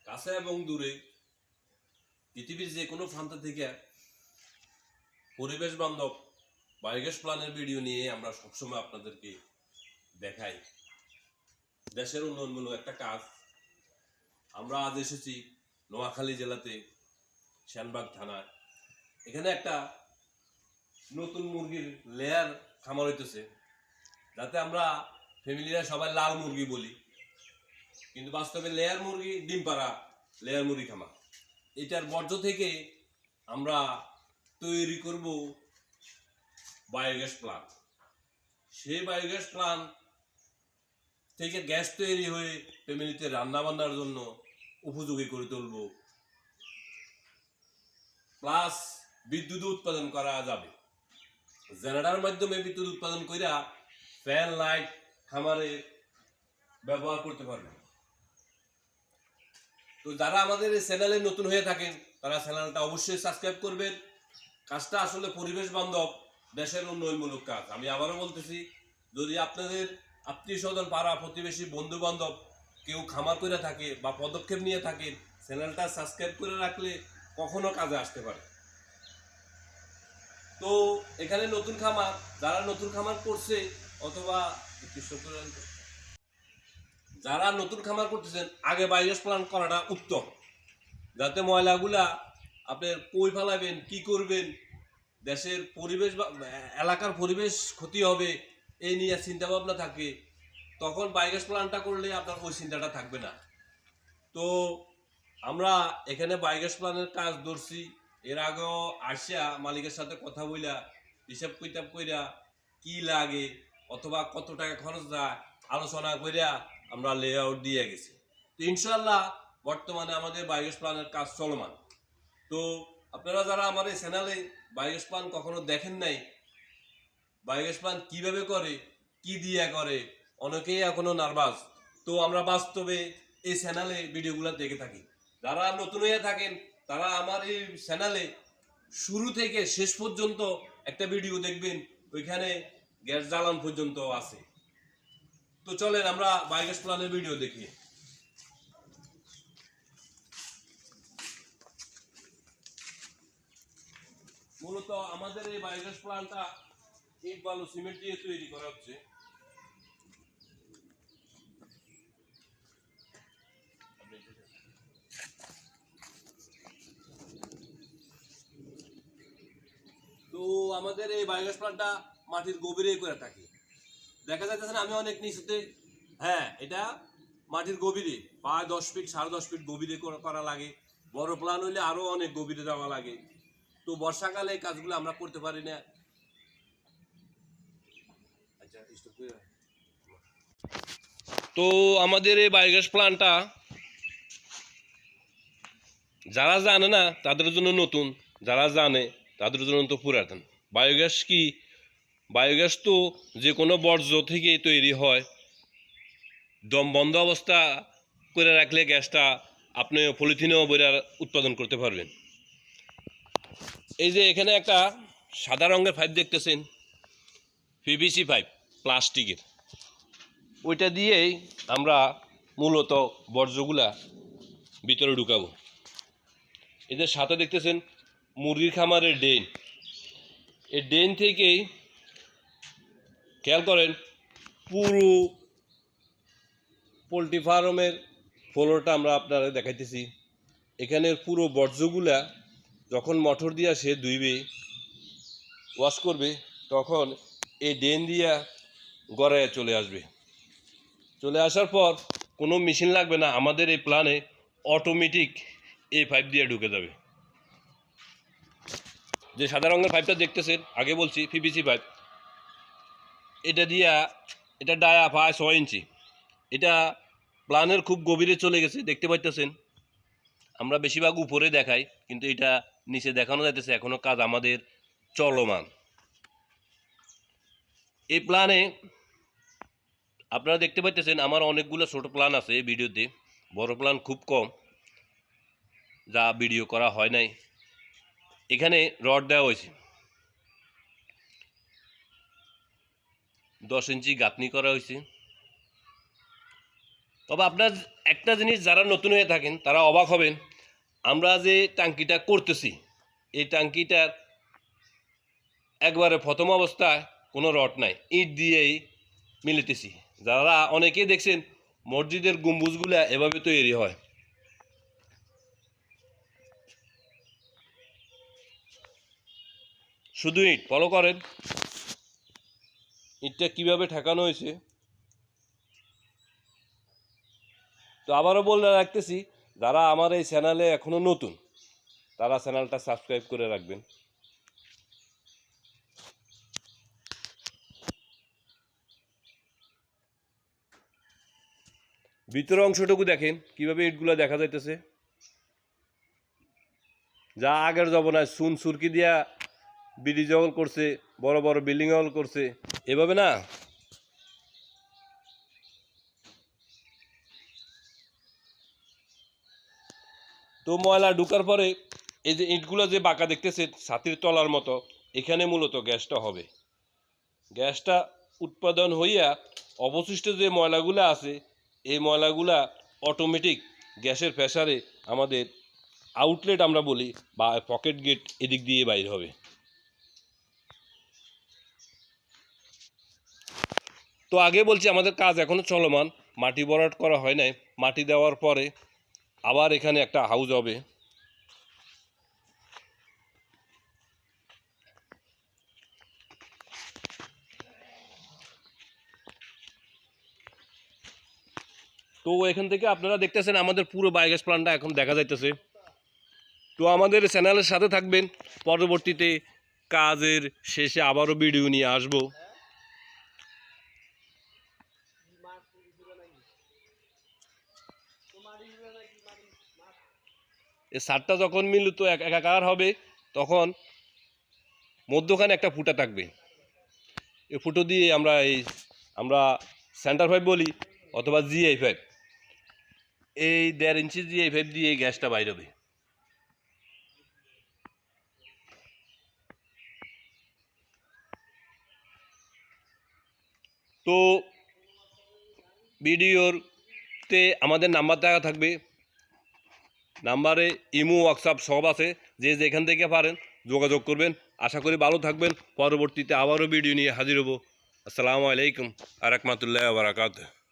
কাছে এবং দূরে পৃথিবীর যে কোনো প্রান্ত থেকে পরিবেশ বান্ধব বায়োগ্যাস প্ল্যান্টের ভিডিও নিয়ে আমরা সবসময় আপনাদেরকে দেখাই। দেশের উন্নয়নমূলক একটা কাজ। আমরা আজ এসেছি নোয়াখালী জেলাতে সেনবাগ থানায়। এখানে একটা নতুন মুরগির লেয়ার খামার হইতেছে, যাতে আমরা ফ্যামিলিরা সবাই লাল মুরগি বলি, কিন্তু বাস্তবে লেয়ার মুরগি ডিম পাড়া লেয়ার মুরগি খামার। এটার বর্জ্য থেকে আমরা তৈরি করব বায়োগ্যাস প্লান্ট। সেই বায়োগ্যাস প্লান্ট থেকে গ্যাস তৈরি হয়ে ফ্যামিলিতে রান্না বান্নার জন্য উপযোগী করে তুলব, প্লাস বিদ্যুৎ উৎপাদন করা যাবে। জেনারেটরের মাধ্যমে বিদ্যুৎ উৎপাদন কইরা ফ্যান লাইট খামারে ব্যবহার করতে পারবে। তো যারা আমাদের এই চ্যানেলে নতুন হয়ে থাকেন তারা চ্যানেলটা অবশ্যই সাবস্ক্রাইব করবেন। কাজটা আসলে পরিবেশ বান্ধব দেশের উন্নয়নমূলক কাজ। আমি আবারও বলতেছি, যদি আপনাদের আত্মীয় স্বজন পাড়া প্রতিবেশী বন্ধু বান্ধব কেউ খামার করে থাকে বা পদক্ষেপ নিয়ে থাকেন, চ্যানেলটা সাবস্ক্রাইব করে রাখলে কখনো কাজে আসতে পারে। তো এখানে নতুন খামার, যারা নতুন খামার করছে অথবা যারা নতুন খামার করতেছেন, আগে বায়োগ্যাস প্ল্যান্ট করাটা উত্তম, যাতে ময়লাগুলা আপনি কই ফেলাবেন, কি করবেন, দেশের পরিবেশ বা এলাকার পরিবেশ ক্ষতি হবে এই নিয়ে চিন্তা ভাবনা থাকে। তখন বায়োগ্যাস প্ল্যান্টটা করলে আপনার ওই চিন্তাটা থাকবে না। তো আমরা এখানে বায়োগ্যাস প্ল্যান্টের কাজ ধরছি। এর আগেও আসিয়া মালিকের সাথে কথা বইলা হিসাব কিতাব কইরা কি লাগে অথবা কত টাকা খরচ যায় আলোচনা কইরা আমরা লেআউট দিয়ে গেছি। তো ইনশাল্লাহ বর্তমানে আমাদের বায়োগ্যাস প্ল্যান্টের কাজ চলমান। তো আপনারা যারা আমার এই চ্যানেলে বায়োগ্যাস প্ল্যান্ট কখনো দেখেন নাই, বায়োগ্যাস প্ল্যান্ট কীভাবে করে, কি দিয়ে করে, অনেকেই এখনো নার্ভাস। তো আমরা বাস্তবে এই চ্যানেলে ভিডিওগুলো দেখে থাকি। যারা নতুন হয়ে থাকেন তারা আমার এই চ্যানেলে শুরু থেকে শেষ পর্যন্ত একটা ভিডিও দেখবেন, ওইখানে গ্যাস জ্বালান পর্যন্ত আছে। তো চলেন আমরা বায়োগ্যাস প্ল্যান্টের ভিডিও দেখি। মূলত আমাদের এই বায়োগ্যাস প্ল্যান্টটা ইট বালু সিমেন্ট দিয়ে তৈরি করা হচ্ছে। তো আমাদের এই বায়োগ্যাস প্ল্যান্টটা মাটির গভীরে করে থাকি। দেখা যাচ্ছে না আমি অনেক নিচুতে, হ্যাঁ এটা মাটির গভীরে প্রায় 10 ফিট 10.5 ফিট গভীরে করা লাগে। বড় প্ল্যান হইলে আরো অনেক গভীরে যাওয়া লাগে। তো বর্ষাকালে এই কাজগুলো আমরা করতে পারি না। তো আমাদের এই বায়োগ্যাস প্ল্যান্টটা যারা জানে না তাদের জন্য নতুন, যারা জানে তাদের জন্য তো পুরাতন। বায়োগ্যাস কি? বায়োগ্যাস তো যে কোনো বর্জ্য থেকেই তৈরি হয়। দম বন্ধ অবস্থা করে রাখলে গ্যাসটা আপনি পলিথিনেও বইরা উৎপাদন করতে পারবেন। এই যে এখানে একটা সাদা রঙের পাইপ দেখতেছেন, পিভিসি পাইপ প্লাস্টিকের, ওইটা দিয়েই আমরা মূলত বর্জ্যগুলা ভিতরে ঢুকাবো। এদের সাথে দেখতেছেন মুরগির খামারের ড্রেন। এই ড্রেন থেকেই খেয়াল করেন পুরো পোলট্রি ফার্মের ফ্লোরটা আমরা আপনারা দেখাইতেছি। এখানের পুরো বর্জ্যগুলা যখন মোটর দিয়া সে ধুইবে, ওয়াশ করবে, তখন এই ড্রেন দিয়া গড়ায় চলে আসবে। চলে আসার পর কোনো মেশিন লাগবে না, আমাদের এই প্ল্যানে অটোমেটিক এই পাইপ দিয়ে ঢুকে যাবে। যে সাদা রঙের পাইপটা দেখতেছেন, আগে বলছি পিভিসি পাইপ, এটা দিয়া এটা ডায়া প্রায় 6 ইঞ্চি। এটা প্ল্যানের খুব গভীরে চলে গেছে, দেখতে পাইতেছেন। আমরা বেশিরভাগ উপরে দেখাই, কিন্তু এটা নিচে দেখানো যাইতেছে, এখনো কাজ আমাদের চলমান। এই প্ল্যানে আপনারা দেখতে পাইতেছেন আমার অনেকগুলো ছোট প্ল্যান আছে এই ভিডিওতে, বড় প্ল্যান খুব কম, যা ভিডিও করা হয় নাই। এখানে রড দেওয়া হয়েছে, 10 ইঞ্চি গাঁথনি করা হয়েছে। তবে আপনার একটা জিনিস যারা নতুন হয়ে থাকেন তারা অবাক হবেন, আমরা যে ট্যাঙ্কিটা করতেছি এই ট্যাঙ্কিটার একবারে প্রথম অবস্থায় কোনো রড নাই, ইট দিয়েই মিলিতেছি। যারা অনেকেই দেখছেন মসজিদের গম্বুজগুলা এভাবে তৈরি হয়, শুধু ইট ফলো করেন ইটটা কিভাবে ঠেকানো হয়েছে। তো আবারও বলে রাখতেছি, যারা আমার এই চ্যানেলে এখনো নতুন তারা চ্যানেলটা সাবস্ক্রাইব করে রাখবেন। ভিতরের অংশটুকু দেখেন কিভাবে ইটগুলো দেখা যাইতেছে, যা আগের জমানায় চুন সুরকি দিয়া বিডি জঙ্গল করছে, বড় বড় বিল্ডিং জঙ্গল করছে, এভাবে না। তো ময়লা ঢুকার পরে এই যে ইটগুলো যে বাঁকা দেখতেছেন ছাতির তলার মতো, এখানে মূলত গ্যাসটা হবে। গ্যাসটা উৎপাদন হইয়া অবশিষ্ট যে ময়লাগুলো আছে এই ময়লাগুলা অটোমেটিক গ্যাসের প্রেসারে আমাদের আউটলেট আমরা বলি বা পকেট গেট এদিক দিয়ে বাইর হবে। তো আগে বলছি আমাদের কাজ এখনও চলমান, মাটি ভরাট করা হয় নাই। মাটি দেওয়ার পরে আবার এখানে একটা হাউস হবে। তো এখান থেকে আপনারা দেখতেছেন আমাদের পুরো বায়োগ্যাস প্ল্যান্টটা এখন দেখা যাইতেছে। তো আমাদের চ্যানেলের সাথে থাকবেন, পরবর্তীতে কাজের শেষে আবারও ভিডিও নিয়ে আসবো। এই সারটা যখন মিলিত একাকার হবে তখন মধ্যখানে একটা ফুটা থাকবে, এই ফুটো দিয়ে আমরা সেন্টার পাইপ বলি অথবা জিআই পাইপ, এই 1.5 ইঞ্চি জিআই পাইপ দিয়ে এই গ্যাসটা বাইর হবে। তো ভিডিওতে আমাদের নাম্বার দেওয়া থাকবে, নাম্বারে ইমো হোয়াটসঅ্যাপ সব আছে, যে যেখান থেকে পারেন যোগাযোগ করবেন। আশা করি ভালো থাকবেন, পরবর্তীতে আবারও ভিডিও নিয়ে হাজির হব। আসসালামু আলাইকুম ওয়া রাহমাতুল্লাহি ওয়া বারাকাতুহু।